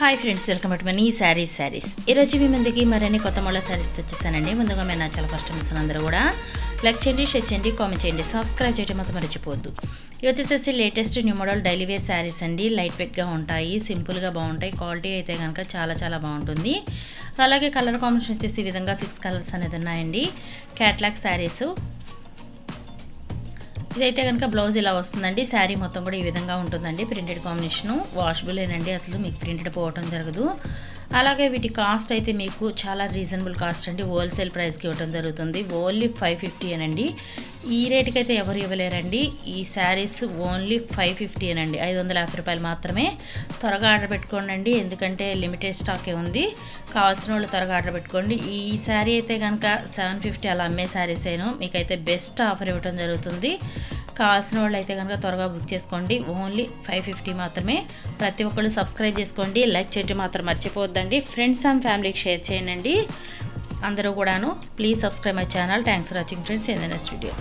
Hi friends, welcome to money saris ఈరోజు మీ ముందుకి మరిన్ని కొత్త మోడల్ శారీస్ తెచ్చేసానండి. ముందుగా మేము నా చాలా కస్టమర్స్ అందరూ కూడా లైక్ చేయండి, షేర్ చేయండి, కామెంట్ చేయండి, సబ్స్క్రైబ్ చేయడం మాత్రం మర్చిపోవద్దు. ఇవి వచ్చేసేసి latest new model daily wear saris అండి. లైట్ వెయిట్గా ఉంటాయి, సింపుల్గా బాగుంటాయి. క్వాలిటీ అయితే కనుక చాలా బాగుంటుంది. అలాగే కలర్ కాంబినేషన్ వచ్చేసి ఈ విధంగా 6 కలర్స్ అనేది ఉన్నాయండి. క్యాట్లాగ్ శారీస్. ఇదైతే కనుక బ్లౌజ్ ఇలా వస్తుందండి. శారీ మొత్తం కూడా ఈ విధంగా ఉంటుందండి. ప్రింటెడ్ కాంబినేషను, వాషబులేనండి, అసలు మీకు ప్రింటెడ్ పోవటం జరగదు. అలాగే వీటి కాస్ట్ అయితే మీకు చాలా రీజనబుల్ కాస్ట్ అండి. హోల్సేల్ ప్రైస్కి ఇవ్వడం జరుగుతుంది. ఓన్లీ 550 అనండి. ఈ రేటుకి అయితే ఎవరు ఇవ్వలేరండి. ఈ శారీస్ ఓన్లీ 550 అనండి, 550 రూపాయలు మాత్రమే. త్వరగా ఆర్డర్ పెట్టుకోండి, ఎందుకంటే లిమిటెడ్ స్టాకే ఉంది. కావాల్సిన వాళ్ళు త్వరగా ఆర్డర్ పెట్టుకోండి. ఈ శారీ అయితే కనుక 750 అలా అమ్మే శారీస్ అయినా మీకైతే బెస్ట్ ఆఫర్ ఇవ్వడం జరుగుతుంది. కావాల్సిన వాళ్ళు అయితే కనుక త్వరగా బుక్ చేసుకోండి. ఓన్లీ 550 మాత్రమే. ప్రతి ఒక్కళ్ళు సబ్స్క్రైబ్ చేసుకోండి, లైక్ చేయడం మాత్రం మర్చిపోవద్దండి. ఫ్రెండ్స్ అండ్ ఫ్యామిలీకి షేర్ చేయండి అందరూ కూడాను. Please subscribe my channel. Thanks for watching friends. In the next video.